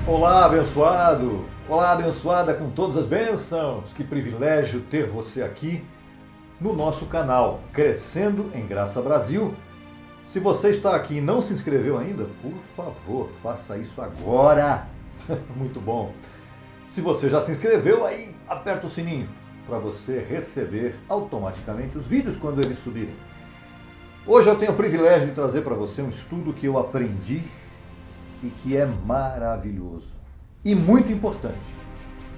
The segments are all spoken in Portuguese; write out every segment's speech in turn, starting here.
Olá, abençoado! Olá, abençoada com todas as bênçãos! Que privilégio ter você aqui no nosso canal Crescendo em Graça Brasil. Se você está aqui e não se inscreveu ainda, por favor, faça isso agora! Muito bom! Se você já se inscreveu, aí aperta o sininho para você receber automaticamente os vídeos quando eles subirem. Hoje eu tenho o privilégio de trazer para você um estudo que eu aprendi e que é maravilhoso e muito importante.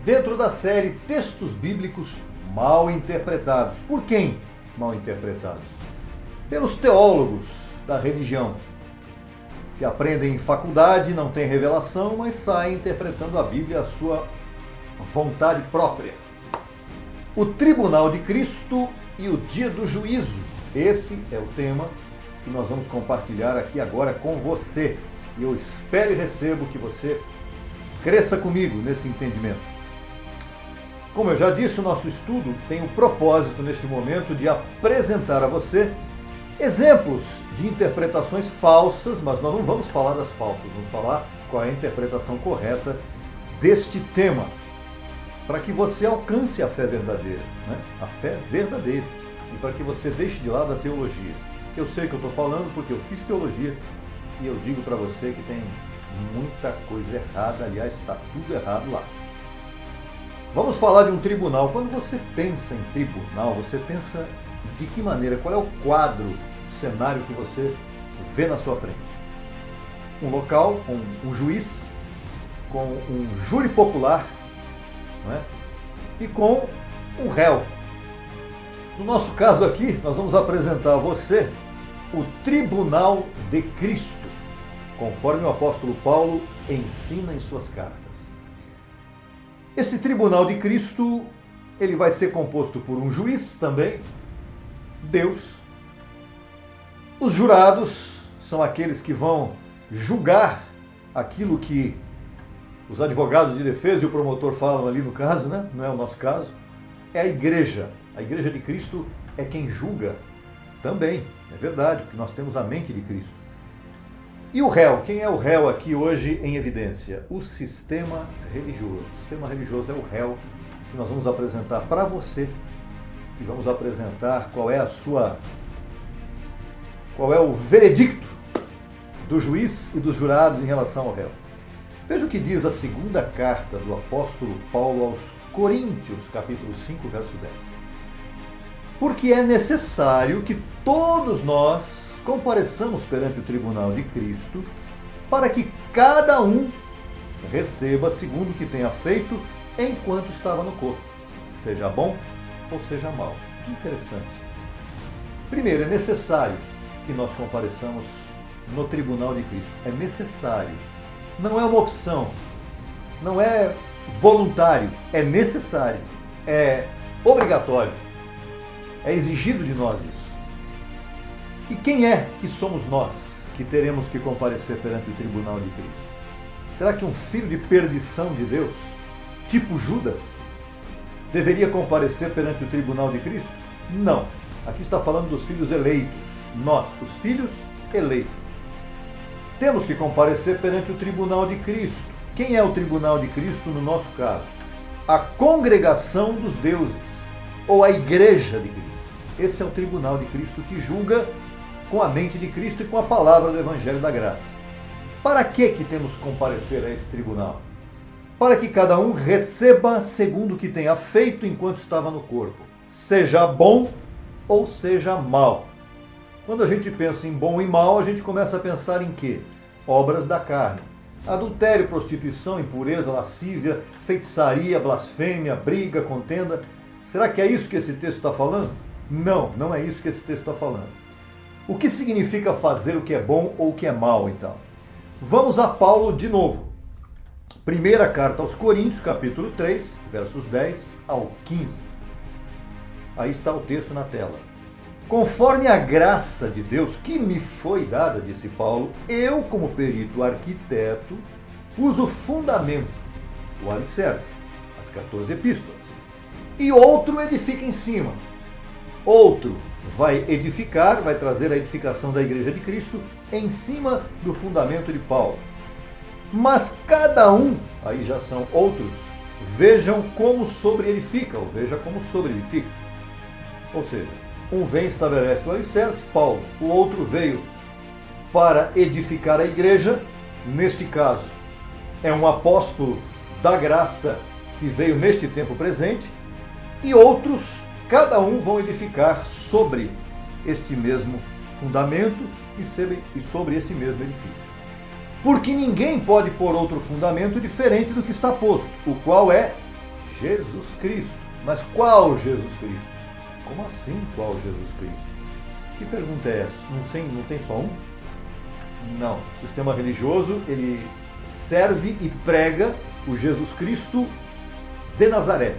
Dentro da série Textos Bíblicos Mal Interpretados. Por quem mal interpretados? Pelos teólogos da religião, que aprendem em faculdade, não têm revelação, mas saem interpretando a Bíblia à sua vontade própria. O Tribunal de Cristo e o Dia do Juízo. Esse é o tema que nós vamos compartilhar aqui agora com você. E eu espero e recebo que você cresça comigo nesse entendimento. Como eu já disse, o nosso estudo tem o propósito neste momento de apresentar a você exemplos de interpretações falsas, mas nós não vamos falar das falsas, vamos falar qual é a interpretação correta deste tema, para que você alcance a fé verdadeira, né? A fé verdadeira, e para que você deixe de lado a teologia. Eu sei que eu estou falando porque eu fiz teologia, e eu digo para você que tem muita coisa errada, aliás, está tudo errado lá. Vamos falar de um tribunal. Quando você pensa em tribunal, você pensa de que maneira? Qual é o quadro, o cenário que você vê na sua frente? Um local, um juiz, com um júri popular, não é? E com um réu. No nosso caso aqui, nós vamos apresentar a você o Tribunal de Cristo, conforme o apóstolo Paulo ensina em suas cartas. Esse Tribunal de Cristo, ele vai ser composto por um juiz também, Deus. Os jurados são aqueles que vão julgar aquilo que os advogados de defesa e o promotor falam ali no caso, né? Não é o nosso caso. É a igreja. A igreja de Cristo é quem julga também. É verdade, porque nós temos a mente de Cristo. E o réu? Quem é o réu aqui hoje em evidência? O sistema religioso. O sistema religioso é o réu que nós vamos apresentar para você e vamos apresentar qual é o veredicto do juiz e dos jurados em relação ao réu. Veja o que diz a segunda carta do apóstolo Paulo aos Coríntios, capítulo 5, verso 10. Porque é necessário que todos nós compareçamos perante o tribunal de Cristo, para que cada um receba segundo o que tenha feito enquanto estava no corpo, seja bom ou seja mal. Que interessante. Primeiro, é necessário que nós compareçamos no tribunal de Cristo. É necessário. Não é uma opção. Não é voluntário. É necessário. É obrigatório. É exigido de nós isso. E quem é que somos nós que teremos que comparecer perante o tribunal de Cristo? Será que um filho de perdição de Deus, tipo Judas, deveria comparecer perante o tribunal de Cristo? Não. Aqui está falando dos filhos eleitos. Nós, os filhos eleitos. Temos que comparecer perante o tribunal de Cristo. Quem é o tribunal de Cristo no nosso caso? A congregação dos deuses, ou a igreja de Cristo. Esse é o tribunal de Cristo que julga com a mente de Cristo e com a palavra do Evangelho da Graça. Para que temos que comparecer a esse tribunal? Para que cada um receba segundo o que tenha feito enquanto estava no corpo, seja bom ou seja mal. Quando a gente pensa em bom e mal, a gente começa a pensar em quê? Obras da carne. Adultério, prostituição, impureza, lascívia, feitiçaria, blasfêmia, briga, contenda. Será que é isso que esse texto está falando? Não, não é isso que esse texto está falando. O que significa fazer o que é bom ou o que é mal, então? Vamos a Paulo de novo. Primeira carta aos Coríntios, capítulo 3, versos 10 ao 15. Aí está o texto na tela. Conforme a graça de Deus que me foi dada, disse Paulo, eu, como perito arquiteto, pus o fundamento, o alicerce, as 14 epístolas. E outro edifica em cima. Outro vai edificar, vai trazer a edificação da Igreja de Cristo em cima do fundamento de Paulo. Mas cada um, aí já são outros, vejam como sobre-edifica, ou veja como sobre-edifica. Ou seja, um vem e estabelece o alicerce, Paulo, o outro veio para edificar a igreja, neste caso é um apóstolo da graça que veio neste tempo presente, e outros, cada um vão edificar sobre este mesmo fundamento e sobre este mesmo edifício. Porque ninguém pode pôr outro fundamento diferente do que está posto, o qual é Jesus Cristo. Mas qual Jesus Cristo? Como assim qual Jesus Cristo? Que pergunta é essa? Não tem só um? Não. O sistema religioso, ele serve e prega o Jesus Cristo de Nazaré.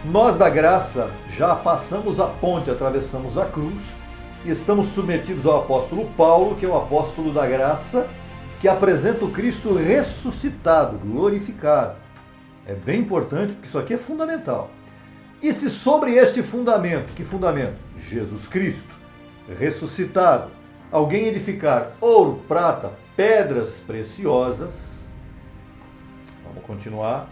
Nós da graça já passamos a ponte, atravessamos a cruz e estamos submetidos ao apóstolo Paulo, que é o apóstolo da graça, que apresenta o Cristo ressuscitado, glorificado. É bem importante, porque isso aqui é fundamental. E se sobre este fundamento, que fundamento? Jesus Cristo, ressuscitado, alguém edificar ouro, prata, pedras preciosas, vamos continuar,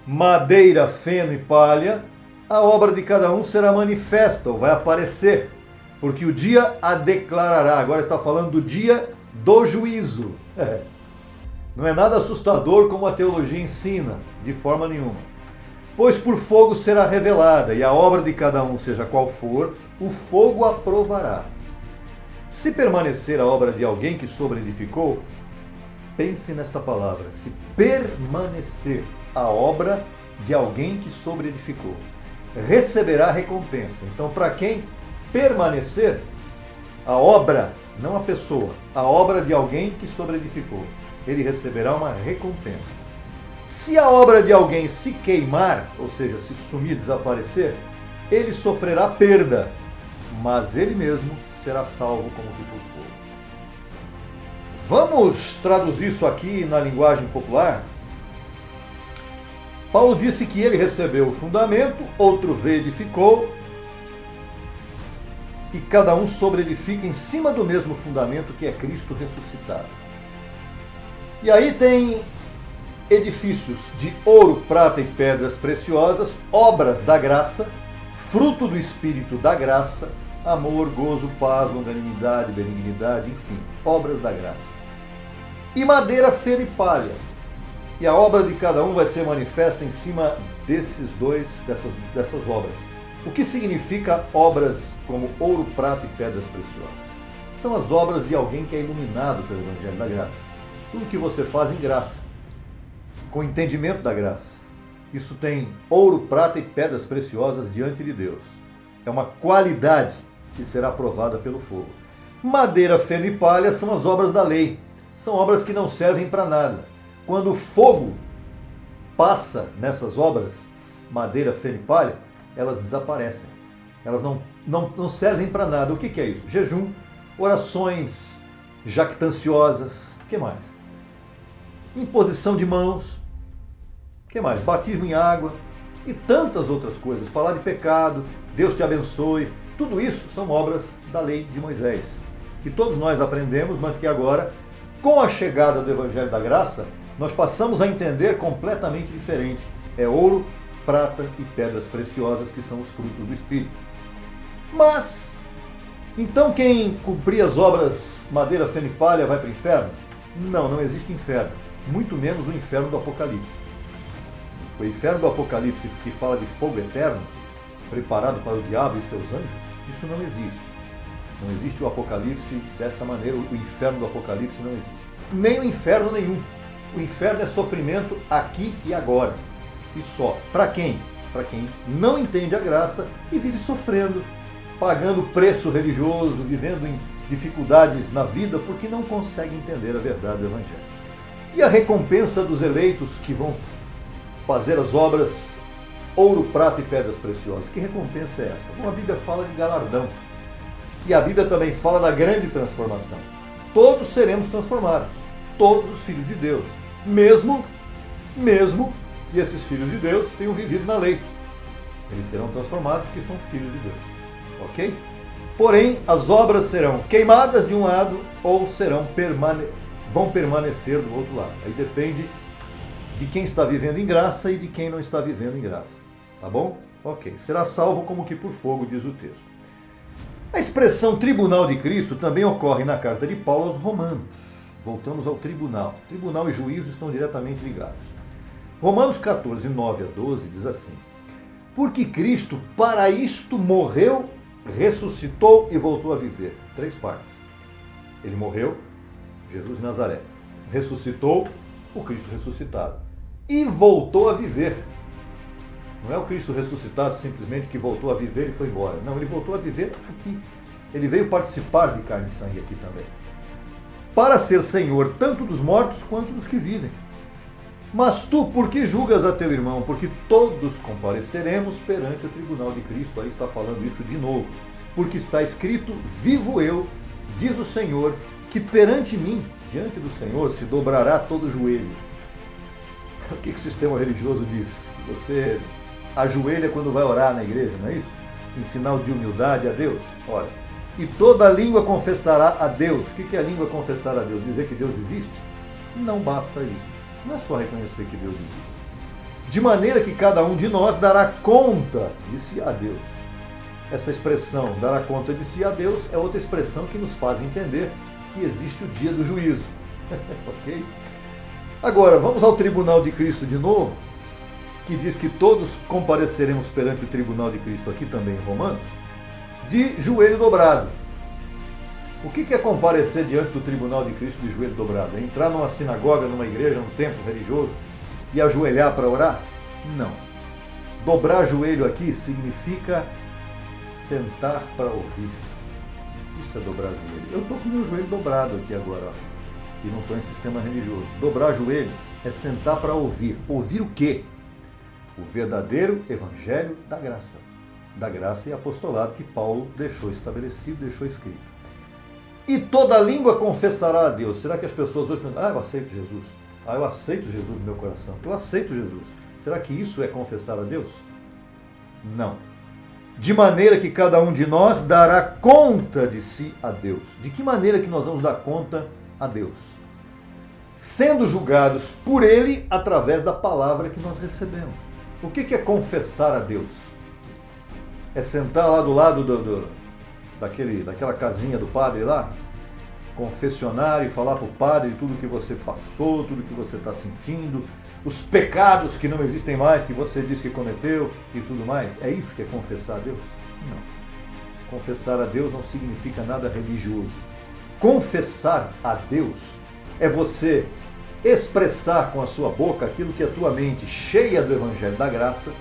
madeira, feno e palha, a obra de cada um será manifesta, ou vai aparecer, porque o dia a declarará. Agora está falando do dia do juízo. Não é nada assustador como a teologia ensina, de forma nenhuma. Pois por fogo será revelada, e a obra de cada um, seja qual for, o fogo aprovará. Se permanecer a obra de alguém que sobreedificou, pense nesta palavra, se permanecer a obra de alguém que sobreedificou, receberá recompensa. Então, para quem permanecer, a obra, não a pessoa, a obra de alguém que sobreedificou, ele receberá uma recompensa. Se a obra de alguém se queimar, ou seja, se sumir, desaparecer, ele sofrerá perda, mas ele mesmo será salvo como que por fogo. Vamos traduzir isso aqui na linguagem popular? Paulo disse que ele recebeu o fundamento, outro veio e edificou, e cada um sobreedifica em cima do mesmo fundamento que é Cristo ressuscitado. E aí tem edifícios de ouro, prata e pedras preciosas, obras da graça, fruto do Espírito da graça, amor, gozo, paz, longanimidade, benignidade, enfim, obras da graça. E madeira, feno e palha. E a obra de cada um vai ser manifesta em cima dessas obras. O que significa obras como ouro, prata e pedras preciosas? São as obras de alguém que é iluminado pelo Evangelho da Graça. Tudo que você faz em graça, com entendimento da graça. Isso tem ouro, prata e pedras preciosas diante de Deus. É uma qualidade que será provada pelo fogo. Madeira, feno e palha são as obras da lei. São obras que não servem para nada. Quando o fogo passa nessas obras, madeira, feno e palha, elas desaparecem. Elas não servem para nada. O que é isso? Jejum, orações jactanciosas. O que mais? Imposição de mãos. O que mais? Batismo em água. E tantas outras coisas. Falar de pecado, Deus te abençoe. Tudo isso são obras da lei de Moisés, que todos nós aprendemos, mas que agora, com a chegada do Evangelho da Graça, nós passamos a entender completamente diferente. É ouro, prata e pedras preciosas que são os frutos do Espírito. Mas, então quem cumprir as obras madeira, feno e palha vai para o inferno? Não existe inferno. Muito menos o inferno do Apocalipse. O inferno do Apocalipse, que fala de fogo eterno, preparado para o diabo e seus anjos, isso não existe. Não existe o Apocalipse desta maneira, o inferno do Apocalipse não existe. Nem o inferno nenhum. O inferno é sofrimento aqui e agora. E só. Para quem? Para quem não entende a graça e vive sofrendo, pagando preço religioso, vivendo em dificuldades na vida porque não consegue entender a verdade do Evangelho. E a recompensa dos eleitos que vão fazer as obras ouro, prata e pedras preciosas. Que recompensa é essa? Bom, a Bíblia fala de galardão. E a Bíblia também fala da grande transformação. Todos seremos transformados. Todos os filhos de Deus. Mesmo que esses filhos de Deus tenham vivido na lei. Eles serão transformados porque são filhos de Deus. Ok? Porém, as obras serão queimadas de um lado ou vão permanecer do outro lado. Aí depende de quem está vivendo em graça e de quem não está vivendo em graça. Tá bom? Ok. Será salvo como que por fogo, diz o texto. A expressão tribunal de Cristo também ocorre na carta de Paulo aos Romanos. Voltamos ao tribunal. Tribunal e juízo estão diretamente ligados. Romanos 14, 9 a 12 diz assim: porque Cristo para isto morreu, ressuscitou e voltou a viver. 3 partes. Ele morreu, Jesus de Nazaré. Ressuscitou, o Cristo ressuscitado. E voltou a viver. Não é o Cristo ressuscitado simplesmente que voltou a viver e foi embora. Não, ele voltou a viver aqui. Ele veio participar de carne e sangue aqui também. Para ser Senhor tanto dos mortos quanto dos que vivem. Mas tu, por que julgas a teu irmão? Porque todos compareceremos perante o tribunal de Cristo. Aí está falando isso de novo. Porque está escrito, vivo eu, diz o Senhor, que perante mim, diante do Senhor, se dobrará todo o joelho. O que o sistema religioso diz? Você ajoelha quando vai orar na igreja, não é isso? Em sinal de humildade a Deus? Olha, e toda língua confessará a Deus. O que é a língua confessar a Deus? Dizer que Deus existe? Não basta isso. Não é só reconhecer que Deus existe. De maneira que cada um de nós dará conta de si a Deus. Essa expressão, dará conta de si a Deus, é outra expressão que nos faz entender que existe o dia do juízo. Ok? Agora, vamos ao tribunal de Cristo de novo, que diz que todos compareceremos perante o tribunal de Cristo, aqui também em Romanos, de joelho dobrado. O que é comparecer diante do tribunal de Cristo de joelho dobrado? É entrar numa sinagoga, numa igreja, num templo religioso e ajoelhar para orar? Não. Dobrar joelho aqui significa sentar para ouvir. Isso é dobrar joelho. Eu estou com o meu joelho dobrado aqui agora, ó, e não estou em sistema religioso. Dobrar joelho é sentar para ouvir. Ouvir o quê? O verdadeiro evangelho da graça. Da graça e apostolado que Paulo deixou estabelecido, deixou escrito. E toda língua confessará a Deus. Será que as pessoas hoje pensam, eu aceito Jesus. Eu aceito Jesus no meu coração. Eu aceito Jesus. Será que isso é confessar a Deus? Não. De maneira que cada um de nós dará conta de si a Deus. De que maneira que nós vamos dar conta a Deus? Sendo julgados por Ele através da palavra que nós recebemos. O que é confessar a Deus? É sentar lá do lado daquela casinha do padre lá, confessionário, e falar para o padre tudo que você passou, tudo que você está sentindo, os pecados que não existem mais, que você diz que cometeu e tudo mais. É isso que é confessar a Deus? Não. Confessar a Deus não significa nada religioso. Confessar a Deus é você expressar com a sua boca aquilo que a tua mente, cheia do Evangelho da Graça,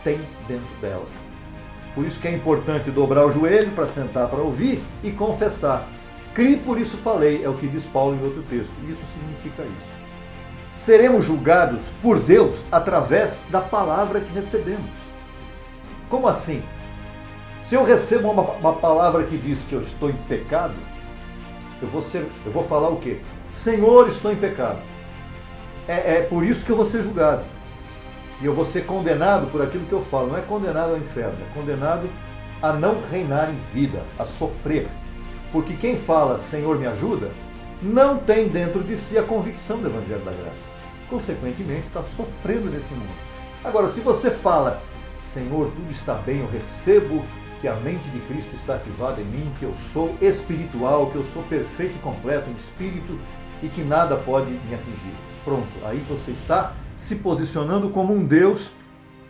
tem dentro dela. Por isso que é importante dobrar o joelho para sentar para ouvir e confessar. Cri, por isso falei, é o que diz Paulo em outro texto. E isso significa isso. Seremos julgados por Deus através da palavra que recebemos. Como assim? Se eu recebo uma palavra que diz que eu estou em pecado, eu vou falar o quê? Senhor, estou em pecado. É por isso que eu vou ser julgado. E eu vou ser condenado por aquilo que eu falo. Não é condenado ao inferno, é condenado a não reinar em vida, a sofrer. Porque quem fala, Senhor, me ajuda, não tem dentro de si a convicção do Evangelho da Graça. Consequentemente, está sofrendo nesse mundo. Agora, se você fala, Senhor, tudo está bem, eu recebo que a mente de Cristo está ativada em mim, que eu sou espiritual, que eu sou perfeito e completo em espírito e que nada pode me atingir. Pronto, aí você está se posicionando como um Deus,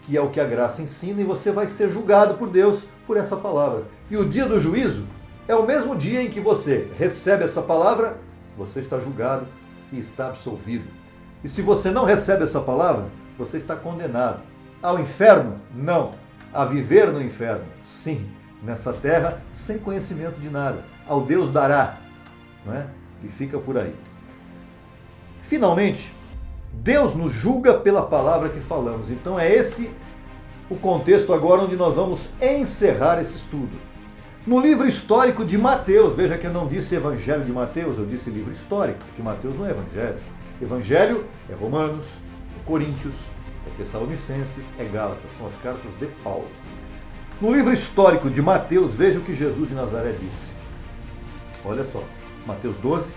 que é o que a graça ensina, e você vai ser julgado por Deus por essa palavra. E o dia do juízo é o mesmo dia em que você recebe essa palavra, você está julgado e está absolvido. E se você não recebe essa palavra, você está condenado. Ao inferno? Não. A viver no inferno? Sim. Nessa terra, sem conhecimento de nada. Ao Deus dará. Não é? E fica por aí. Finalmente, Deus nos julga pela palavra que falamos. Então é esse o contexto agora onde nós vamos encerrar esse estudo. No livro histórico de Mateus, veja que eu não disse Evangelho de Mateus, eu disse livro histórico, porque Mateus não é Evangelho. Evangelho é Romanos, é Coríntios, é Tessalonicenses, é Gálatas, são as cartas de Paulo. No livro histórico de Mateus, veja o que Jesus de Nazaré disse. Olha só, Mateus 12,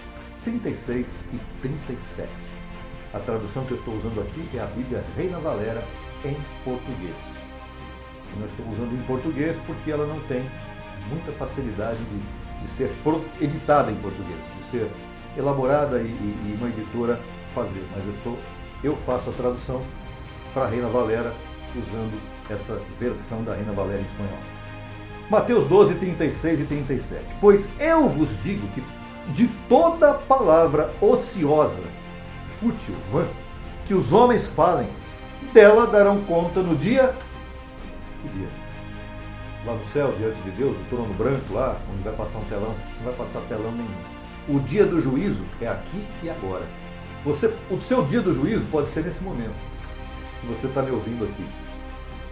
36 e 37. A tradução que eu estou usando aqui é a Bíblia Reina Valera em português. Eu não estou usando em português porque ela não tem muita facilidade de ser editada em português, de ser elaborada e uma editora fazer. Mas eu faço a tradução para a Reina Valera usando essa versão da Reina Valera em espanhol. Mateus 12, 36 e 37. Pois eu vos digo que de toda palavra ociosa, fútil, vã, que os homens falem, dela darão conta no dia... Que dia? Lá no céu, diante de Deus, no trono branco lá, onde vai passar um telão. Não vai passar telão nenhum. O dia do juízo é aqui e agora. O seu dia do juízo pode ser nesse momento que você está me ouvindo aqui.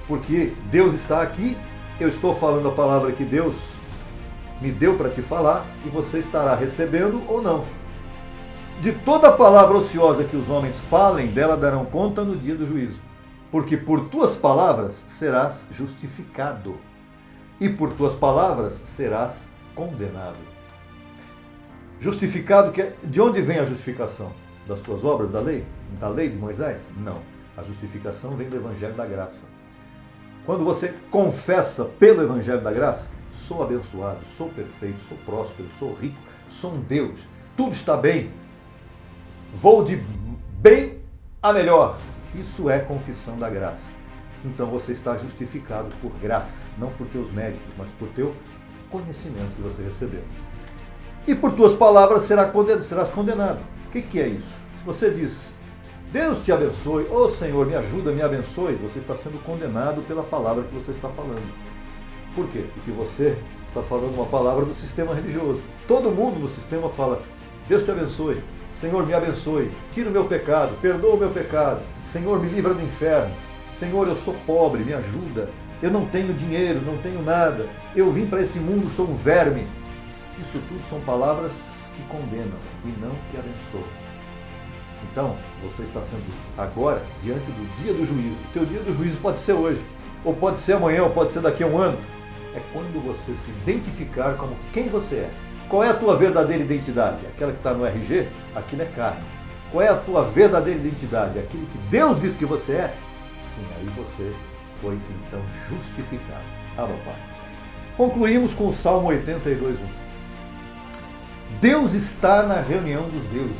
Porque Deus está aqui, eu estou falando a palavra que Deus me deu para te falar e você estará recebendo ou não. De toda palavra ociosa que os homens falem, dela darão conta no dia do juízo. Porque por tuas palavras serás justificado e por tuas palavras serás condenado. Justificado, de onde vem a justificação? Das tuas obras, da lei? Da lei de Moisés? Não. A justificação vem do Evangelho da Graça. Quando você confessa pelo Evangelho da Graça, sou abençoado, sou perfeito, sou próspero, sou rico, sou um Deus, tudo está bem, vou de bem a melhor. Isso é confissão da graça. Então você está justificado por graça, não por teus méritos, mas por teu conhecimento que você recebeu. E por tuas palavras serás condenado. O que é isso? Se você diz, Deus te abençoe, ô Senhor, me ajuda, me abençoe, você está sendo condenado pela palavra que você está falando. Por quê? Porque você está falando uma palavra do sistema religioso. Todo mundo no sistema fala, Deus te abençoe, Senhor, me abençoe, tira o meu pecado, perdoa o meu pecado, Senhor, me livra do inferno, Senhor, eu sou pobre, me ajuda, eu não tenho dinheiro, não tenho nada, eu vim para esse mundo, sou um verme. Isso tudo são palavras que condenam e não que abençoam. Então, você está sendo agora diante do dia do juízo. O teu dia do juízo pode ser hoje, ou pode ser amanhã, ou pode ser daqui a um ano. É quando você se identificar como quem você é. Qual é a tua verdadeira identidade? Aquela que está no RG? Aquilo é carne. Qual é a tua verdadeira identidade? Aquilo que Deus diz que você é? Sim, aí você foi então justificado. Ah, meu Pai. Concluímos com o Salmo 82:1. Deus está na reunião dos deuses.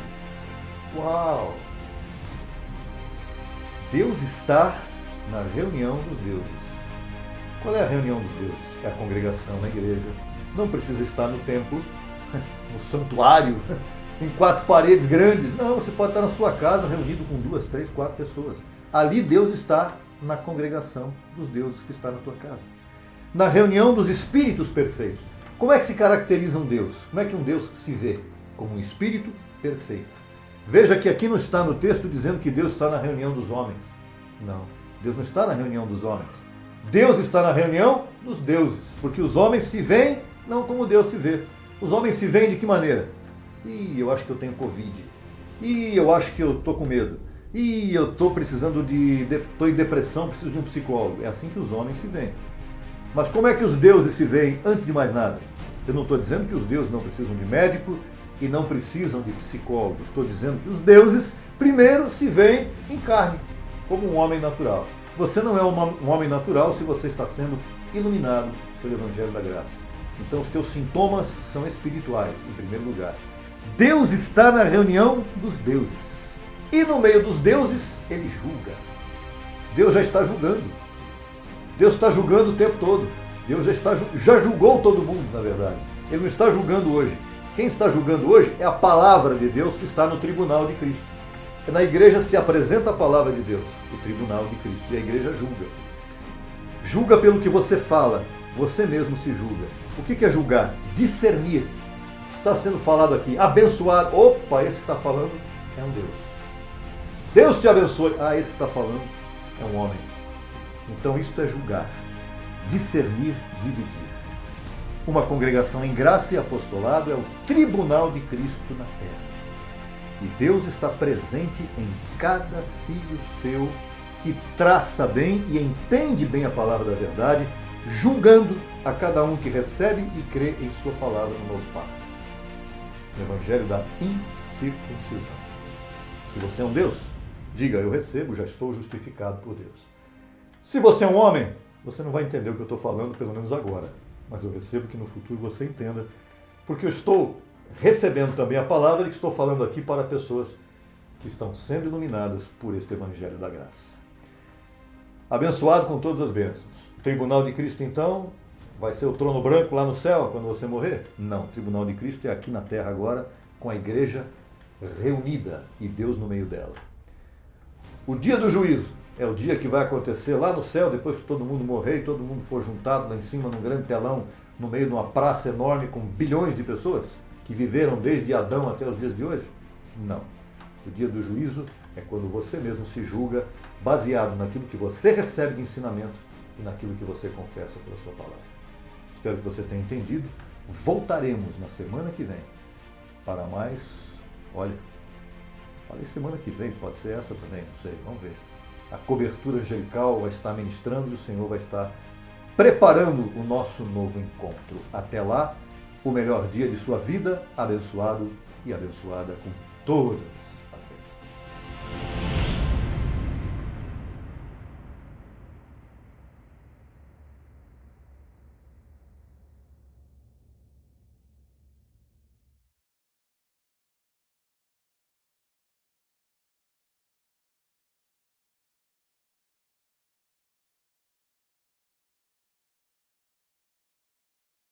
Uau! Deus está na reunião dos deuses. Qual é a reunião dos deuses? É a congregação na igreja. Não precisa estar no templo, no santuário, em 4 paredes grandes. Não, você pode estar na sua casa reunido com 2, 3, 4 pessoas. Ali Deus está na congregação dos deuses que está na tua casa. Na reunião dos espíritos perfeitos. Como é que se caracteriza um Deus? Como é que um Deus se vê? Como um espírito perfeito. Veja que aqui não está no texto dizendo que Deus está na reunião dos homens. Não, Deus não está na reunião dos homens. Deus está na reunião dos deuses, porque os homens se veem não como Deus se vê. Os homens se veem de que maneira? Eu acho que eu tenho Covid. Eu acho que eu estou com medo. Eu estou precisando estou em depressão, preciso de um psicólogo. É assim que os homens se veem. Mas como é que os deuses se veem antes de mais nada? Eu não estou dizendo que os deuses não precisam de médico e não precisam de psicólogo. Estou dizendo que os deuses primeiro se veem em carne, como um homem natural. Você não é um homem natural se você está sendo iluminado pelo Evangelho da Graça. Então os teus sintomas são espirituais, em primeiro lugar. Deus está na reunião dos deuses. E no meio dos deuses, ele julga. Deus já está julgando. Deus está julgando o tempo todo. Deus já julgou todo mundo, na verdade. Ele não está julgando hoje. Quem está julgando hoje é a palavra de Deus que está no tribunal de Cristo. Na igreja se apresenta a palavra de Deus, o tribunal de Cristo, e a igreja julga. Julga pelo que você fala, você mesmo se julga. O que é julgar? Discernir. Está sendo falado aqui, abençoado. Opa, esse que está falando é um Deus. Deus te abençoe. Esse que está falando é um homem. Então isso é julgar. Discernir, dividir. Uma congregação em graça e apostolado é o tribunal de Cristo na terra. E Deus está presente em cada filho seu que traça bem e entende bem a palavra da verdade, julgando a cada um que recebe e crê em sua palavra no novo pacto. no evangelho da incircuncisão. Se você é um Deus, diga, eu recebo, já estou justificado por Deus. Se você é um homem, você não vai entender o que eu estou falando, pelo menos agora. Mas eu recebo que no futuro você entenda, porque eu estou recebendo também a palavra e que estou falando aqui para pessoas que estão sendo iluminadas por este evangelho da graça. Abençoado com todas as bênçãos. O tribunal de Cristo, então, vai ser o trono branco lá no céu quando você morrer? Não, o tribunal de Cristo é aqui na terra agora, com a igreja reunida e Deus no meio dela. O dia do juízo é o dia que vai acontecer lá no céu, depois que todo mundo morrer e todo mundo for juntado lá em cima num grande telão, no meio de uma praça enorme com bilhões de pessoas que viveram desde Adão até os dias de hoje? Não. O dia do juízo é quando você mesmo se julga baseado naquilo que você recebe de ensinamento e naquilo que você confessa pela sua palavra. Espero que você tenha entendido. Voltaremos na semana que vem para mais... Olha, falei semana que vem, pode ser essa também, não sei, vamos ver. A cobertura angelical vai estar ministrando e o Senhor vai estar preparando o nosso novo encontro. Até lá, o melhor dia de sua vida, abençoado e abençoada com todas